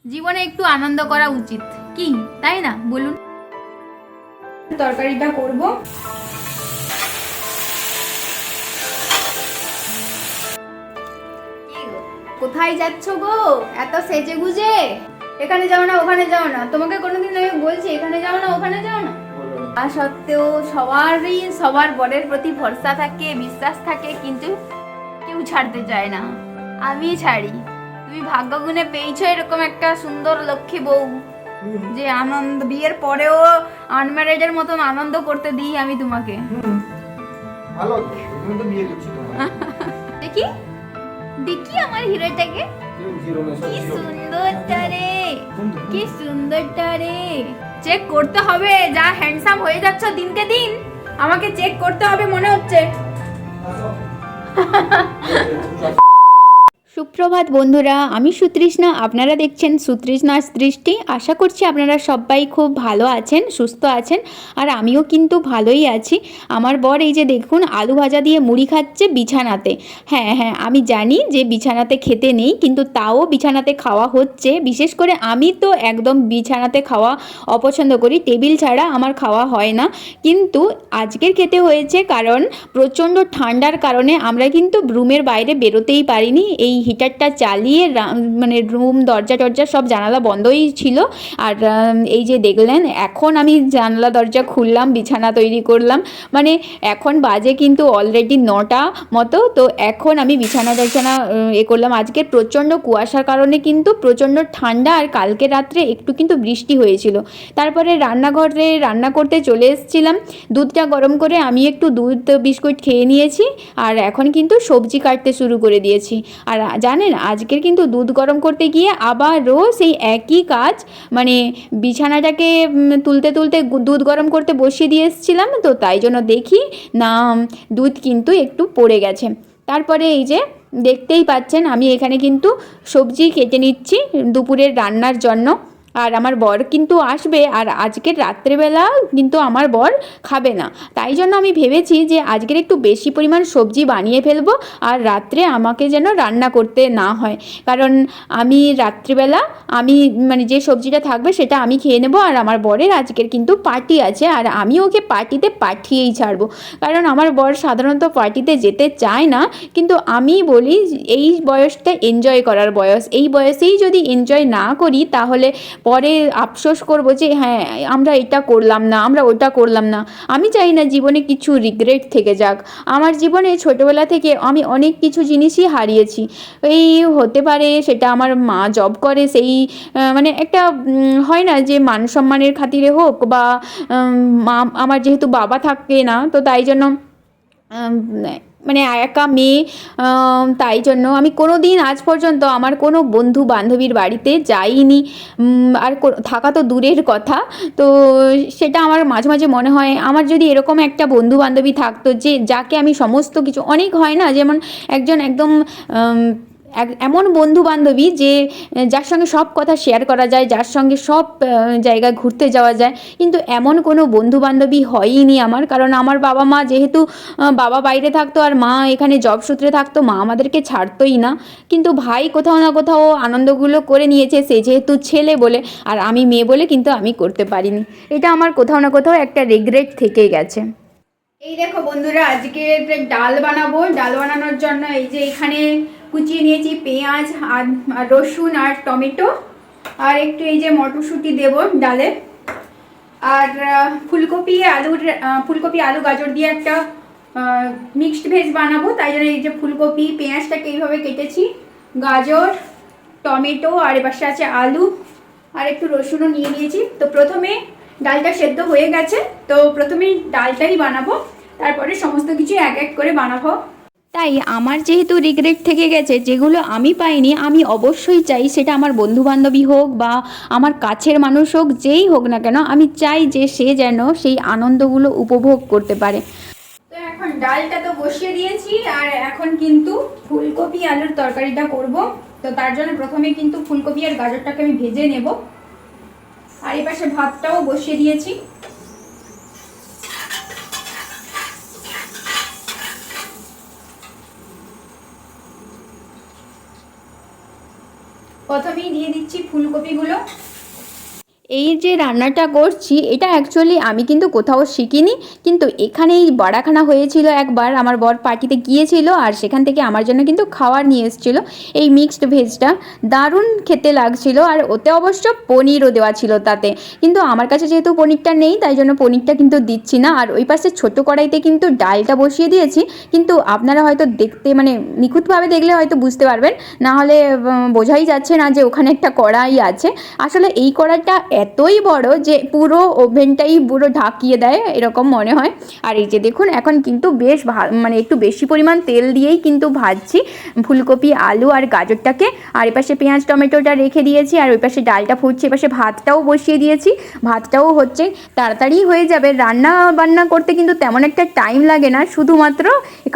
জীবনে একটু আনন্দ করা উচিত, কি তাই না বলুন? তরকারিটা করব। কোথায় যাচ্ছ গো এত সেজে গুজে? এখানে যাও না ওখানে যাও না, তোমাকে কোনোদিন আমি বলছি এখানে যাও না ওখানে যাও না? তা সত্ত্বেও সবারই সবার বরের প্রতি ভরসা থাকে, বিশ্বাস থাকে, কিন্তু কেউ ছাড়তে চায় না। আমি ছাড়ি। তুমি ভাগ্য গুণে পেয়েছো এরকম একটা সুন্দর লক্ষ্মী বউ, যে আনন্দ বিয়ের পরেও আনম্যারেডের মতন আনন্দ করতে দিই আমি তোমাকে। ভালো তো বিয়ে করছি তোমার। দেখি দেখি আমার হিরোটাকে, কি সুন্দরটা রে, কি সুন্দরটা রে। চেক করতে হবে, যা হ্যান্ডসাম হয়ে যাচ্ছে দিনকে দিন, আমাকে চেক করতে হবে মনে হচ্ছে। সুপ্রভাত বন্ধুরা, আমি সুতৃষ্ণা, আপনারা দেখছেন সুতৃষ্ণার দৃষ্টি। আশা করছি আপনারা সবাই খুব ভালো আছেন, সুস্থ আছেন, আর আমিও কিন্তু ভালোই আছি। আমার বর এই যে দেখুন আলু ভাজা দিয়ে মুড়ি খাচ্ছে বিছানাতে। হ্যাঁ হ্যাঁ, আমি জানি যে বিছানাতে খেতে নেই, কিন্তু তাও বিছানাতে খাওয়া হচ্ছে। বিশেষ করে আমি তো একদম বিছানাতে খাওয়া অপছন্দ করি, টেবিল ছাড়া আমার খাওয়া হয় না। কিন্তু আজকের খেতে হয়েছে, কারণ প্রচণ্ড ঠান্ডার কারণে আমরা কিন্তু রুমের বাইরে বেরোতেই পারিনি। এই হিটারটা চালিয়ে মানে রুম দরজা টরজা সব জানালা বন্ধই ছিল। আর এই যে দেখলেন এখন আমি জানলা দরজা খুললাম, বিছানা তৈরি করলাম। মানে এখন বাজে কিন্তু অলরেডি 9টা মতো। তো এখন আমি বিছানা টিছানা করলাম। আজকের প্রচণ্ড কুয়াশার কারণে কিন্তু প্রচণ্ড ঠান্ডা, আর কালকে রাত্রে একটু কিন্তু বৃষ্টি হয়েছিল। তারপরে রান্নাঘরে রান্না করতে চলে এসেছিলাম। দুধটা গরম করে আমি একটু দুধ বিস্কুট খেয়ে নিয়েছি, আর এখন কিন্তু সবজি কাটতে শুরু করে দিয়েছি। আর জানেন আজকের কিন্তু দুধ গরম করতে গিয়ে আবারও সেই একই কাজ, মানে বিছানাটাকে তুলতে তুলতে দুধ গরম করতে বসিয়ে দিয়ে এসেছিলাম, তো তাই জন্য দেখি না দুধ কিন্তু একটু পড়ে গেছে। তারপরে এই যে দেখতেই পাচ্ছেন আমি এখানে কিন্তু সবজি কেটে নিচ্ছি দুপুরের রান্নার জন্য। আর আমার বর কিন্তু আসবে, আর আজকের রাত্রেবেলা কিন্তু আমার বর খাবে না। তাই জন্য আমি ভেবেছি যে আজকের একটু বেশি পরিমাণ সবজি বানিয়ে ফেলবো, আর রাত্রে আমাকে যেন রান্না করতে না হয়। কারণ আমি রাত্রিবেলা আমি মানে যে সবজিটা থাকবে সেটা আমি খেয়ে নেবো, আর আমার বরের আজকের কিন্তু পার্টি আছে, আর আমি ওকে পার্টিতে পাঠিয়েই ছাড়বো। কারণ আমার বর সাধারণত পার্টিতে যেতে চায় না, কিন্তু আমি বলি এই বয়সটা এনজয় করার বয়স, এই বয়সেই যদি এনজয় না করি তাহলে পরে আফসোস করব যে হ্যাঁ আমরা এটা করলাম না, আমরা ওটা করলাম না। আমি চাই না জীবনে কিছু রিগ্রেট থেকে যাক। আমার জীবনে ছোটোবেলা থেকে আমি অনেক কিছু জিনিসই হারিয়েছি। এই হতে পারে সেটা আমার মা জব করে সেই মানে একটা হয় না যে মান সম্মানের খাতিরে হোক, বা মা আমার যেহেতু বাবা থাকে না, তো তাই জন্য মানে একা মেয়ে, তাই জন্য আমি কোনো দিন আজ পর্যন্ত আমার কোনো বন্ধু বান্ধবীর বাড়িতে যাইনি। আর থাকা তো দূরের কথা। তো সেটা আমার মাঝে মাঝে মনে হয় আমার যদি এরকম একটা বন্ধু বান্ধবী থাকতো, যে যাকে আমি সমস্ত কিছু, অনেক হয় না যেমন একজন একদম এমন বন্ধু বান্ধবী যে যার সঙ্গে সব কথা শেয়ার করা যায়, যার সঙ্গে সব জায়গায় ঘুরতে যাওয়া যায়, কিন্তু এমন কোনো বন্ধু বান্ধবী হয়ইনি আমার। কারণ আমার বাবা মা যেহেতু বাবা বাইরে থাকতো আর মা এখানে জব সূত্রে থাকতো, মা আমাদেরকে ছাড়তোই না। কিন্তু ভাই কোথাও না কোথাও আনন্দগুলো করে নিয়েছে, সে যেহেতু ছেলে বলে, আর আমি মেয়ে বলে কিন্তু আমি করতে পারিনি। এটা আমার কোথাও না কোথাও একটা রিগ্রেট থেকে গেছে। এই দেখো বন্ধুরা, আজকে ডাল বানাবো। ডাল বানানোর জন্য এই যে এখানে কুচিয়ে নিয়েছি পেঁয়াজ আর রসুন আর টমেটো, আর একটু এই যে মটরশুঁটি দেব ডালে, আর ফুলকপি আলু গাজর দিয়ে একটা মিক্সড ভেজ বানাবো। তাই জন্য এই যে ফুলকপি পেঁয়াজটাকে এইভাবে কেটেছি, গাজর টমেটো আর এপাশে আছে আলু, আর একটু রসুনও নিয়ে নিয়েছি। তো প্রথমে ডালটা সেদ্ধ হয়ে গেছে, তো প্রথমে ডালটাই বানাবো, তারপরে সমস্ত কিছু এক এক করে বানাবো। তাই আমার যেহেতু রিগ্রেট থেকে গেছে, যেগুলো আমি পাইনি, আমি অবশ্যই চাই সেটা আমার বন্ধুবান্ধবী হোক বা আমার কাছের মানুষ হোক, যেই হোক না কেন, আমি চাই যে সে যেন সেই আনন্দগুলো উপভোগ করতে পারে। তো এখন ডালটা তো বসিয়ে দিয়েছি, আর এখন কিন্তু ফুলকপি আলুর তরকারিটা করব। তো তার জন্য প্রথমে কিন্তু ফুলকপি আর গাজরটাকে আমি ভেজে নেব, আর এই পাশে ভাতটাও বসিয়ে দিয়েছি। প্রথমেই দিয়ে দিচ্ছি ফুলকপিগুলো। এই যে রান্নাটা করছি এটা অ্যাকচুয়ালি আমি কিন্তু কোথাও শিখিনি, কিন্তু এখানেই বড়াখানা হয়েছিল একবার, আমার বর পার্টিতে গিয়েছিল আর সেখান থেকে আমার জন্য কিন্তু খাবার নিয়ে এসেছিল। এই মিক্সড ভেজটা দারুণ খেতে লাগছিল, আর ওতে অবশ্য পনিরও দেওয়া ছিল তাতে, কিন্তু আমার কাছে যেহেতু পনিরটা নেই তাই জন্য পনিরটা কিন্তু দিচ্ছি না। আর ওই পাশে ছোটো কড়াইতে কিন্তু ডালটা বসিয়ে দিয়েছি, কিন্তু আপনারা হয়তো দেখতে মানে নিখুঁতভাবে দেখলে হয়তো বুঝতে পারবেন, না হলে বোঝাই যাচ্ছে না যে ওখানে একটা কড়াই আছে। আসলে এই কড়াইটা এতই বড় যে পুরো ওভেনটাই পুরো ঢাকিয়ে দেয় এরকম মনে হয়। আর এই যে দেখুন এখন কিন্তু বেশ মানে একটু বেশি পরিমাণ তেল দিয়েই কিন্তু ভাজছি ফুলকপি, আলু আর গাজরটাকে। আর এপাশে পেঁয়াজ টমেটোটা রেখে দিয়েছি, আর ওই পাশে ডালটা ফুটছে, এপাশে ভাতটাও বসিয়ে দিয়েছি, ভাতটাও হচ্ছে। তাড়াতাড়ি হয়ে যাবে, রান্না বান্না করতে কিন্তু তেমন একটা টাইম লাগে না, শুধুমাত্র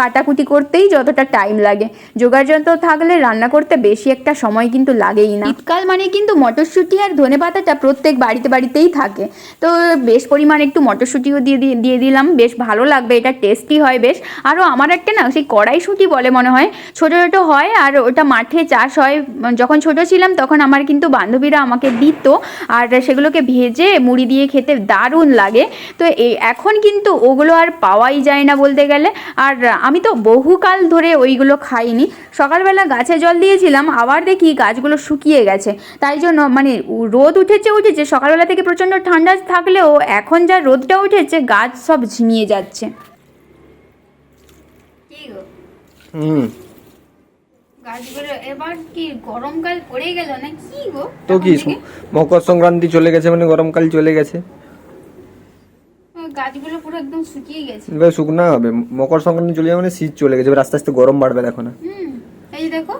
কাটাকুটি করতেই যতটা টাইম লাগে। জোগাড় যন্ত্র থাকলে রান্না করতে বেশি একটা সময় কিন্তু লাগেই না। শীতকাল মানে কিন্তু মটরশুঁটি আর ধনেপাতাটা প্রত্যেক বাড়িতেই থাকে, তো বেশ পরিমাণ একটু মটরশুঁটিও দিয়ে দিলাম, বেশ ভালো লাগবে, এটা টেস্টি হয় বেশ। আরও আমার একটা না সেই কড়াইশুঁটি বলে মনে হয়, ছোটো ছোটো হয় আর ওটা মাঠে চাষ হয়। যখন ছোটো ছিলাম তখন আমার কিন্তু বান্ধবীরা আমাকে দিত, আর সেগুলোকে ভেজে মুড়ি দিয়ে খেতে দারুণ লাগে। তো এখন কিন্তু ওগুলো আর পাওয়াই যায় না বলতে গেলে, আর আমি তো বহুকাল ধরে ওইগুলো খাইনি। সকালবেলা গাছে জল দিয়েছিলাম, আবার দেখি গাছগুলো শুকিয়ে গেছে, তাই জন্য মানে রোদ উঠেছে সকালবেলা থেকে প্রচণ্ড ঠান্ডা থাকলেও এখন যা রোদটা উঠেছে গাছ সব ঝিমিয়ে যাচ্ছে। কি গো গাছগুলো এবার কি গরমকাল পড়ে গেল না কি গো? তো কি মকর সংক্রান্তি চলে গেছে মানে গরমকাল চলে গেছে, গাছগুলো পুরো একদম শুকিয়ে গেছে। এবার শুকনা হবে, মকর সংক্রান্তি চলে যাবে মানে শীত চলে গেছে, এবার আস্তে আস্তে গরম বাড়বে, দেখো না এই দেখো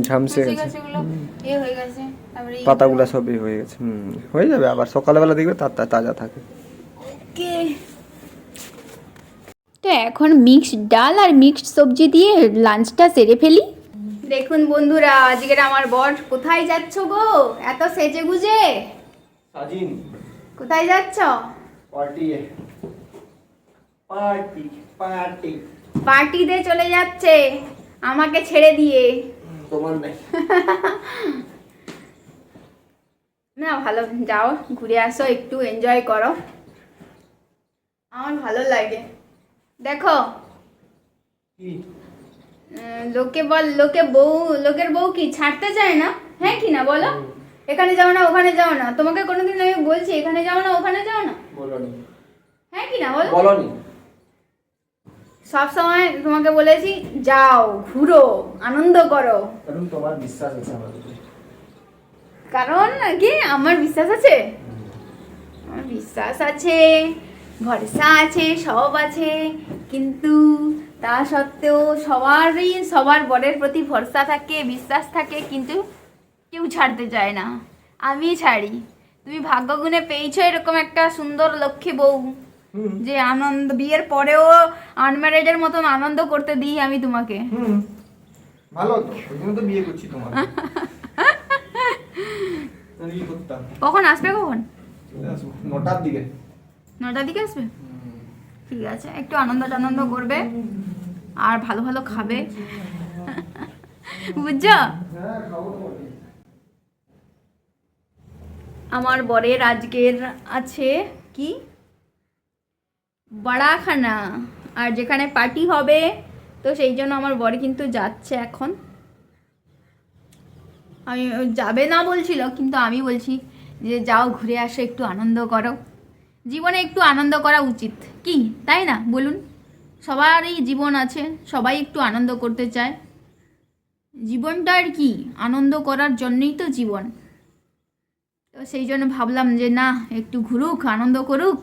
ঝামসে গেছে, হয়ে গেছে, তারপরে পাতাগুলো সব হয়ে গেছে। হয়ে যাবে, আবার সকালবেলা দেখবে তাজা থাকে। ওকে, তো এখন মিক্সড ডাল আর মিক্সড সবজি দিয়ে লাঞ্চটা সেরে ফেলি। দেখুন বন্ধুরা, আজকের আমার বর কোথায় যাচ্ছ গো এত সেজে গুজে? সাজিন কোথায় যাচ্ছ? পার্টিতে চলে যাচ্ছে আমাকে ছেড়ে দিয়ে। তোমার নেই না ভালো, যাও ঘুরে আসো, একটু এনজয় করো, আমার ভালো লাগে। দেখো লোকের বউ কি ছাড়তে চায় না, হ্যাঁ কি না বলো? এখানে যাও না ওখানে যাও না, তোমাকে কোনোদিন আমি বলছি এখানে যাও না ওখানে যাও না? হ্যাঁ কি না বলো? সব সময় তোমাকে বলেছি যাও ঘুরো আনন্দ করো, কারণ তোমার বিশ্বাস আছে আমার উপরে। কারণ কি আমার বিশ্বাস আছে? আমার বিশ্বাস আছে, ভরসা আছে, সব আছে, কিন্তু তা সত্ত্বেও সবার বরের প্রতি ভরসা থাকে, বিশ্বাস থাকে, কিন্তু কেউ ছাড়তে চায় না, আমি ছাড়ি। তুমি ভাগ্যগুণে পেয়েছো এরকম একটা সুন্দর লক্ষ্মী বউ, যে আনন্দ বিয়ের পরেও আনম্যারেডের মতন আনন্দ করতে দিই আমি তোমাকে। ভালো তো, ওই জন্য তো বিয়ে করছি তোমার। কখন আসবে? কখন? 9টার দিকে। 9টার দিকে আসবে? ঠিক আছে, একটু আনন্দ করবে আর ভালো ভালো খাবে, বুঝছো? আমার বরের আজকের আছে কি বড়াখানা, আর যেখানে পার্টি হবে, তো সেই জন্য আমার বর কিন্তু যাচ্ছে এখন। আমি যাবে না বলছিল, কিন্তু আমি বলছি যে যাও ঘুরে আসো, একটু আনন্দ করো, জীবনে একটু আনন্দ করা উচিত, কি তাই না বলুন? সবারই জীবন আছে, সবাই একটু আনন্দ করতে চায়, জীবনটা আর কি আনন্দ করার জন্যই তো জীবন। তো সেই জন্য ভাবলাম যে না, একটু ঘুরুক আনন্দ করুক।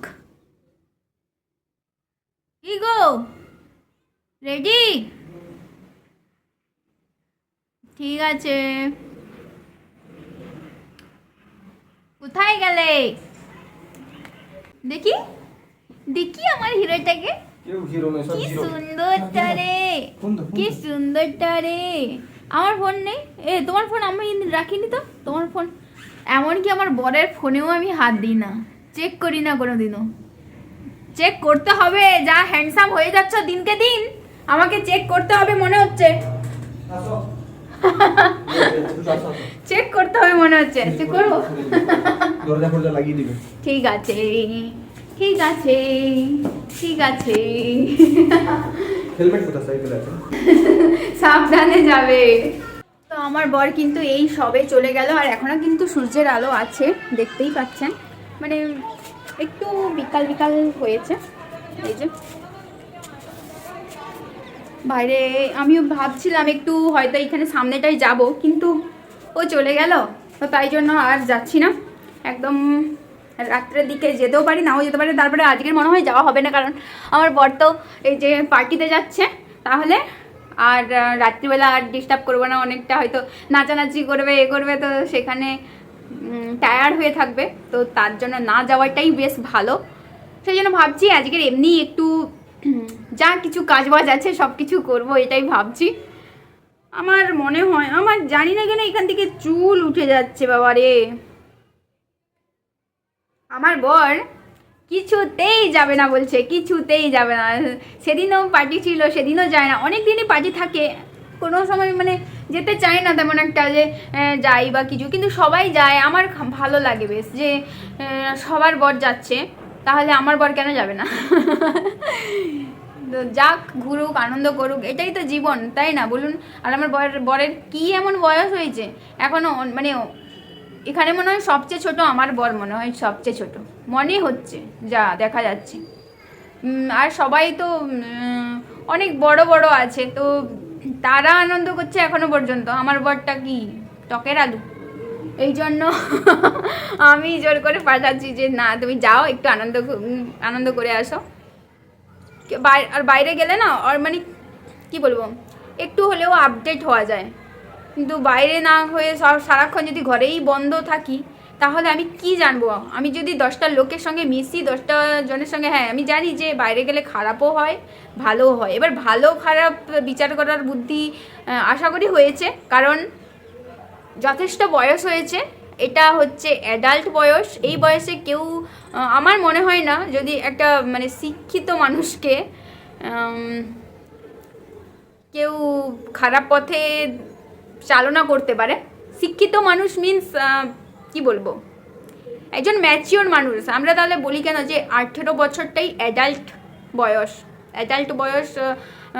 কি গো রেডি? ঠিক আছে, কোথায় গেলে? দেখি আমার হিরোটাকে, কি সুন্দরটা রে, কি সুন্দরটা রে। আমার ফোন নেই, তোমার ফোন আমি রাখিনি তো, তোমার ফোন। এমনকি আমার বরের ফোনেও আমি হাত দিই না, চেক করি না কোনোদিনও। চেক করতে হবে, যা হ্যান্ডসাম হয়ে যাচ্ছ দিনকে দিন, আমাকে চেক করতে হবে মনে হচ্ছে। চেক করতে হবে মনে হচ্ছে, চেক করবো। দরজা ফরজা লাগিয়ে দিবে। ঠিক আছে ঠিক আছে ঠিক আছে। হেলমেট কোথায় সাইকেলে আছে? সাবধানে যাবে। তো আমার বর কিন্তু এই সবে চলে গেল, আর এখনো কিন্তু সূর্যের আলো আছে, দেখতেই পাচ্ছেন। মানে একটু বিকাল বিকাল হয়েছে। এই যে বাইরে আমিও ভাবছিলাম একটু হয়তো এখানে সামনেটাই যাব, কিন্তু ও চলে গেল, তো তাই জন্য আর যাচ্ছি না। একদম রাত্রের দিকে যেতেও পারি, নাও যেতে পারি। তারপরে আজকের মনে হয় যাওয়া হবে না, কারণ আমার বর তো এই যে পার্টিতে যাচ্ছে, তাহলে আর রাত্রিবেলা আর ডিস্টার্ব করবো না। অনেকটা হয়তো নাচানাচি করবে, এ করবে, তো সেখানে টায়ার্ড হয়ে থাকবে, তো তার জন্য না যাওয়াটাই বেশ ভালো। সেই জন্য ভাবছি আজকের এমনি একটু যা কিছু কাজবাজ আছে সব কিছু করবো, এটাই ভাবছি। আমার মনে হয়, আমার জানি না কেন এখান থেকে চুল উঠে যাচ্ছে বাবা রে। আমার বর কিছুতেই যাবে না বলছে, কিছুতেই যাবে না। সেদিনও পার্টি ছিল, সেদিনও যায় না। অনেক দিনই পার্টি থাকে, কোনো সময় মানে যেতে চায় না তেমন একটা যে যাই বা কিছু, কিন্তু সবাই যায়। আমার ভালো লাগে বেশ যে সবার বর যাচ্ছে, তাহলে আমার বর কেন যাবে না? তো যাক, ঘুরুক, আনন্দ করুক, এটাই তো জীবন, তাই না বলুন? আর আমার বরের কি এমন বয়স হয়েছে এখনো, মানে এখানে মনে হয় সবচেয়ে ছোট আমার বর, মনে হয় সবচেয়ে ছোট মনে হচ্ছে, যা দেখা যাচ্ছে। আর সবাই তো অনেক বড় বড় আছে, তো তারা আনন্দ করছে এখনো পর্যন্ত। আমার বরটা কি টকের আলু? এই জন্য আমি জোর করে পাঠাচ্ছি যে না, তুমি যাও, একটু আনন্দ করে আসো। আর বাইরে গেলে না, আর মানে কি বলবো, একটু হলেও আপডেট হওয়া যায়। কিন্তু বাইরে না হয়ে সারাক্ষণ যদি ঘরেই বন্ধ থাকি, তাহলে আমি কি জানবো? আমি যদি 10টা লোকের সঙ্গে মিশি, 10টা জনের সঙ্গে, হ্যাঁ আমি জানি যে বাইরে গেলে খারাপও হয় ভালোও হয়। এবার ভালো খারাপ বিচার করার বুদ্ধি আশা করি হয়েছে, কারণ যথেষ্ট বয়স হয়েছে। এটা হচ্ছে অ্যাডাল্ট বয়স। এই বয়সে কেউ, আমার মনে হয় না যদি একটা মানে শিক্ষিত মানুষকে কেউ খারাপ পথে চালনা করতে পারে। শিক্ষিত মানুষ মিন্স কি বলবো, একজন ম্যাচিওর মানুষ। আমরা তাহলে বলি কেন যে 18 বছরটাই অ্যাডাল্ট বয়স। অ্যাডাল্ট বয়স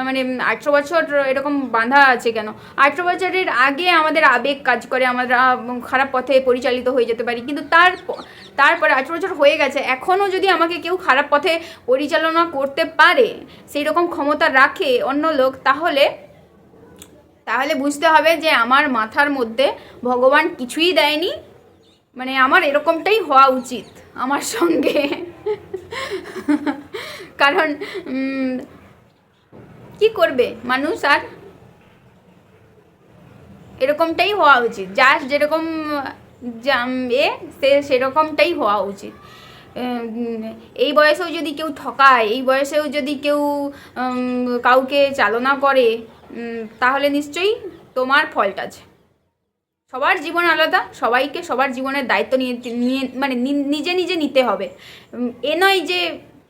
মানে 18 বছর এরকম বাঁধা আছে কেন? 18 বছরের আগে আমাদের আবেগ কাজ করে, আমরা খারাপ পথে পরিচালিত হয়ে যেতে পারি। কিন্তু তারপরে 18 বছর হয়ে গেছে, এখনও যদি আমাকে কেউ খারাপ পথে পরিচালনা করতে পারে, সেই রকম ক্ষমতা রাখে অন্য লোক, তাহলে বুঝতে হবে যে আমার মাথার মধ্যে ভগবান কিছুই দেয়নি। মানে আমার এরকমটাই হওয়া উচিত আমার সঙ্গে। কারণ কি করবে মানুষ, আর এরকমটাই হওয়া উচিত। যার যেরকম সেরকমটাই হওয়া উচিত। এই বয়সেও যদি কেউ ঠকায়, এই বয়সেও যদি কেউ কাউকে চালনা করে, তাহলে নিশ্চয়ই তোমার ফল্ট আছে। সবার জীবন আলাদা, সবাইকে সবার জীবনের দায়িত্ব নিয়ে মানে নিজে নিজে নিতে হবে। এ নয় যে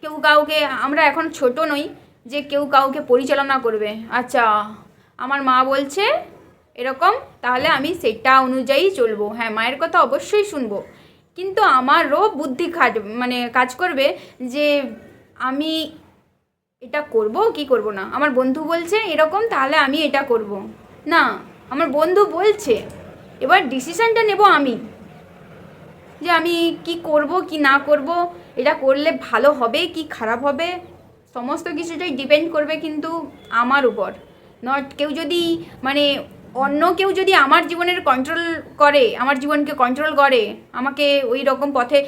কেউ কাউকে, আমরা এখন ছোট নই যে কেউ কাউকে পরিচালনা করবে। আচ্ছা আমার মা বলছে এরকম, তাহলে আমি সেটা অনুযায়ী চলবো। হ্যাঁ, মায়ের কথা অবশ্যই শুনবো, কিন্তু আমারও বুদ্ধি কাজ করবে যে আমি এটা করব কি করব না। আমার বন্ধু বলছে এরকম, তাহলে আমি এটা করব না। আমার বন্ধু বলছে, এবার ডিসিশানটা নেব আমি, যে আমি কি করব কি না করব, এটা করলে ভালো হবে কি খারাপ হবে, সমস্ত কিছুটাই ডিপেন্ড করবে কিন্তু আমার উপর। নট কেউ যদি মানে অন্য কেউ যদি আমার জীবনের কন্ট্রোল করে, আমার জীবনকে কন্ট্রোল করে, আমাকে ওই রকম পথে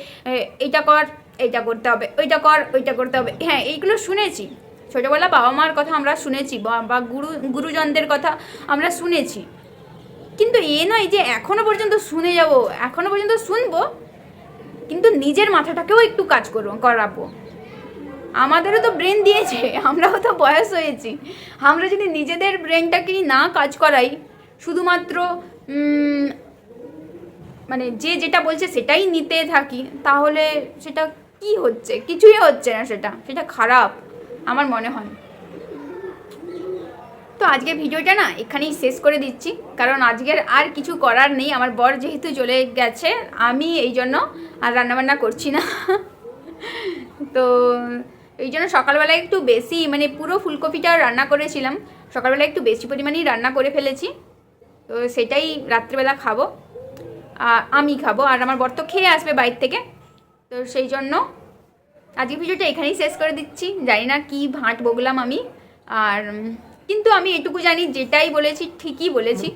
এইটা কর, এইটা করতে হবে, ওইটা কর, ওইটা করতে হবে। হ্যাঁ, এইগুলো শুনেছি ছোটোবেলা, বাবা মার কথা আমরা শুনেছি, বা গুরুজনদের কথা আমরা শুনেছি, কিন্তু এ নয় যে এখনও পর্যন্ত শুনে যাব, এখনও পর্যন্ত শুনবো, কিন্তু নিজের মাথাটাকেও একটু কাজ করাবো। আমাদেরও তো ব্রেন দিয়েছে, আমরাও তো বয়স হয়েছি। আমরা যদি নিজেদের ব্রেনটাকেই না কাজ করাই, শুধুমাত্র মানে যেটা বলছে সেটাই নিতে থাকি, তাহলে সেটা কি হচ্ছে? কিছুই হচ্ছে না, সেটা খারাপ আমার মনে হয়। তো আজকের ভিডিওটা না এখানেই শেষ করে দিচ্ছি, কারণ আজকের আর কিছু করার নেই। আমার বর যেহেতু চলে গেছে, আমি এই জন্য আর রান্নাবান্না করছি না। তো এই জন্য সকালবেলায় একটু বেশি, মানে পুরো ফুলকপিটা রান্না করেছিলাম, সকালবেলা একটু বেশি পরিমাণেই রান্না করে ফেলেছি। তো সেটাই রাত্রিবেলা খাবো, আমি খাবো, আর আমার বর তো খেয়ে আসবে বাইরে থেকে। তো সেই জন্য আজকের ভিডিওটা এখানেই শেষ করে দিচ্ছি। জানি না কি ভাঁট বকলাম আমি, আর কিন্তু আমি এটুকু জানি যেটাই বলেছি ঠিকই বলেছি,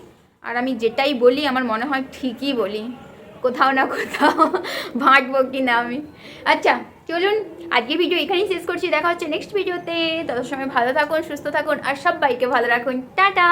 আর আমি যেটাই বলি আমার মনে হয় ঠিকই বলি, কোথাও না কোথাও ভাঁট বকি না আমি। আচ্ছা চলুন, আজকের ভিডিও এখানেই শেষ করছি। দেখা হচ্ছে নেক্সট ভিডিওতে। তত সময় ভালো থাকুন, সুস্থ থাকুন, আর সবাইকে ভালো রাখুন। টাটা।